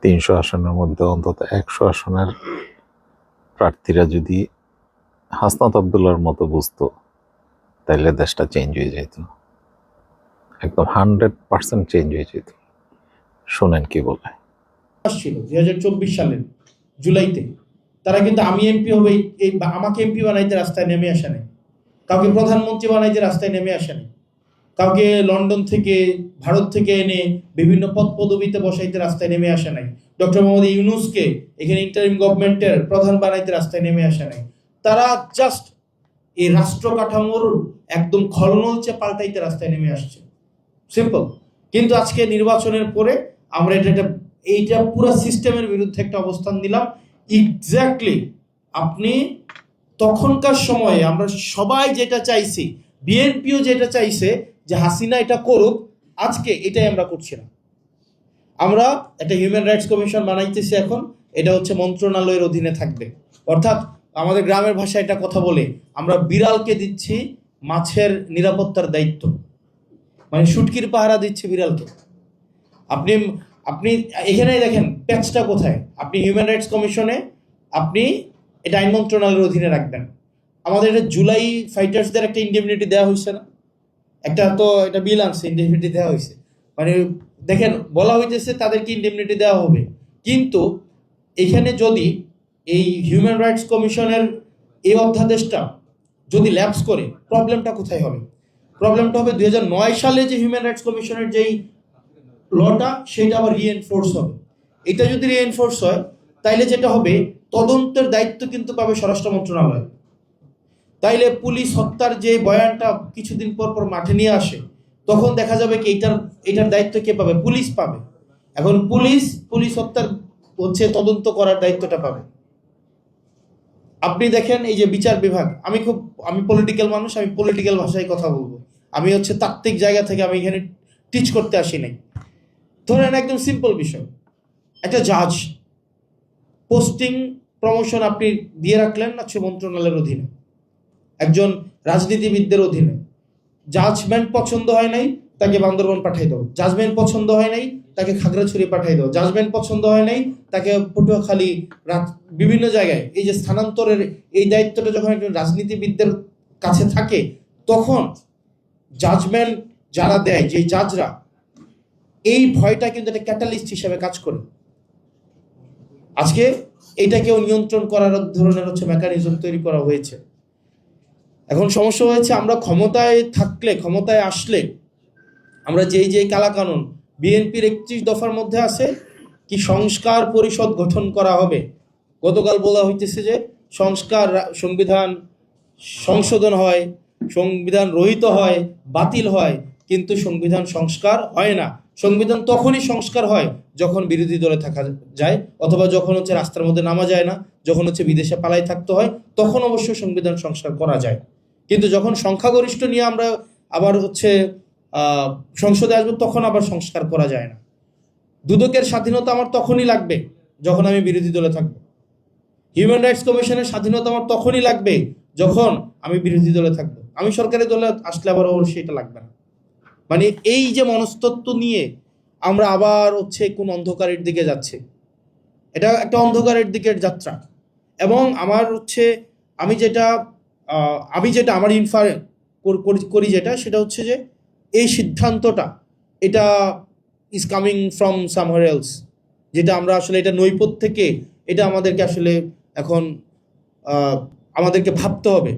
300 আসনের মধ্যে অন্তত 100 আসনের প্রার্থীরা যদি হাসনাত আবদুল্লাহর মতো বুঝতো, তাইলে দেশটা চেঞ্জ হয়ে যেত, একদম 100% চেঞ্জ হয়ে যেত। শোনেন কি বলে। আসছিল 2024 সালের জুলাইতে, তারা কিন্তু আমি এমপি হবে এই আমাকে এমপি বানাইতে রাস্তায় নেমে আসে নাই, কাউকে প্রধানমন্ত্রী বানাইতে রাস্তায় নেমে আসে নাই, কাউকে লন্ডন থেকে ভারত থেকে এনে বিভিন্ন পদ পদবিতে বসাইতে রাস্তায় নেমে আসে নাই, ডক্টর মোহাম্মদ ইউনূসকে এখানে ইন্টারিম গভর্নমেন্টের প্রধান বানাইতে রাস্তায় নেমে আসে নাই। তারা জাস্ট এই রাষ্ট্র কাঠামোর একদম খলনলচে পাল্টাইতে রাস্তায় নেমে আসছে, সিম্পল। কিন্তু আজকে নির্বাচনের পরে আমরা এইটা পুরো সিস্টেমের বিরুদ্ধে একটা অবস্থান দিলাম। এক্স্যাক্টলি আপনি তখনকার সময়ে আমরা সবাই যেটা চাইছি, বিএনপিও যেটা চাইছে যে হাসিনা এটা করুক, আজকে এটাই আমরা করছি না। আমরা একটা হিউম্যান রাইটস কমিশন বানাইতেছি এখন, এটা হচ্ছে মন্ত্রণালয়ের অধীনে থাকবে। অর্থাৎ আমাদের গ্রামের ভাষায় একটা কথা বলে, আমরা বিড়ালকে দিচ্ছি মাছের নিরাপত্তার দায়িত্ব, মানে শুটকির পাহারা দিচ্ছে বিড়ালকে। আপনি আপনি এখানে দেখেন প্যাচটা কোথায়। আপনি হিউম্যান রাইটস কমিশনে আপনি এটা আইন মন্ত্রণালয়ের অধীনে রাখবেন। আমাদের এটা জুলাই ফাইটার্সদের একটা ইন্ডেমনিটি দেওয়া হয়েছে না, একটা তো এটা বিল আনছে, ইন্ডেমনিটি দেওয়া হয়েছে। মানে দেখেন বলা হইতেছে তাদেরকে ইন্ডেমনিটি দেওয়া হবে, কিন্তু এখানে যদি এই হিউম্যান রাইটস কমিশনের এই অধ্যাদেশটা যদি ল্যাপস করে, প্রবলেমটা কোথায় হবে? প্রবলেমটা হবে 2009 সালে যে হিউম্যান রাইটস কমিশনের যেই লটা, সেটা আবার রিএনফোর্স হবে। এটা যদি রিএনফোর্স হয়, তাইলে যেটা হবে, তদন্তের দায়িত্ব কিন্তু পাবে স্বরাষ্ট্র মন্ত্রণালয়। তাইলে পুলিশ হত্যার যে বয়ানটা কিছুদিন পর পর মাঠে নিয়ে আসে, তখন দেখা যাবে কি এটার দায়িত্ব কে পাবে? পুলিশ পাবে। এখন পুলিশ হত্যার হচ্ছে তদন্ত করার দায়িত্বটা পাবে। আপনি দেখেন এই যে বিচার বিভাগ, আমি পলিটিক্যাল মানুষ, আমি পলিটিক্যাল ভাষায় কথা বলবো, আমি হচ্ছে তাত্ত্বিক জায়গা থেকে আমি এখানে টিচ করতে আসি নাই। ধরেন একদম সিম্পল বিষয়, একটা জাজ পোস্টিং প্রমোশন আপনি দিয়ে রাখলেন হচ্ছে মন্ত্রণালয়ের অধীনে, একজন রাজনীতিবিদদের অধীনে। জাজমেন্ট পছন্দ হয় নাই, তাকে বান্দরবান পাঠাই দাও। জাজমেন্ট পছন্দ হয় নাই, তাকে খাগড়াছড়ি পাঠাই দাও। জাজমেন্ট পছন্দ হয় নাই, তাকে পটুয়াখালী, বিভিন্ন জায়গায়। এই যে স্থানান্তরের এই দায়িত্বটা যখন একজন রাজনীতিবিদদের কাছে থাকে, তখন জাজমেন্ট যারা দেয়, যে জাজরা, এই ভয়টা কিন্তু একটা ক্যাটালিস্ট হিসেবে কাজ করে। আজকে এইটাকেও নিয়ন্ত্রণ করার ধরনের হচ্ছে মেকানিজম তৈরি করা হয়েছে। এখন সমস্যা হয়েছে, আমরা ক্ষমতায় থাকলে, ক্ষমতায় আসলে আমরা যেই কালাকানুন, বিএনপির 31 দফার মধ্যে আছে কি সংস্কার পরিষদ গঠন করা হবে। গতকাল বলা হইতেছে যে সংবিধান সংশোধন হয়, সংবিধান রহিত হয়, বাতিল হয়, কিন্তু সংবিধান সংস্কার হয় না। সংবিধান তখনই সংস্কার হয় যখন বিরোধী দলে থাকা যায়, অথবা যখন হচ্ছে রাস্তার মধ্যে নামা যায় না, যখন হচ্ছে বিদেশে পালাই থাকতে হয়, তখন অবশ্য সংবিধান সংস্কার করা যায়। কিন্তু যখন সংখ্যাগরিষ্ঠ নিয়ে আমরা আবার হচ্ছে সংসদে আসবো, তখন আবার সংস্কার করা যায় না। দুদকের স্বাধীনতা আমার তখনই লাগবে যখন আমি বিরোধী দলে থাকবো। হিউম্যান রাইটস কমিশনের স্বাধীনতা আমার তখনই লাগবে যখন আমি বিরোধী দলে থাকবো। আমি সরকারি দলে আসলে আবার অবশ্যই এটা লাগবে না। মানে এই যে মনস্তত্ত্ব নিয়ে আমরা আবার হচ্ছে কোন অন্ধকারের দিকে যাচ্ছে, এটা একটা অন্ধকারের দিকের যাত্রা। এবং আমার হচ্ছে আমি যেটা আমার ইনফার করি যেটা, সেটা হচ্ছে যে এই সিদ্ধান্তটা এটা ইজ কামিং ফ্রম সামহার এলস, যেটা আমরা আসলে এটা নৈপথ্য থেকে, এটা আমাদেরকে আসলে এখন আমাদেরকে ভাবতে হবে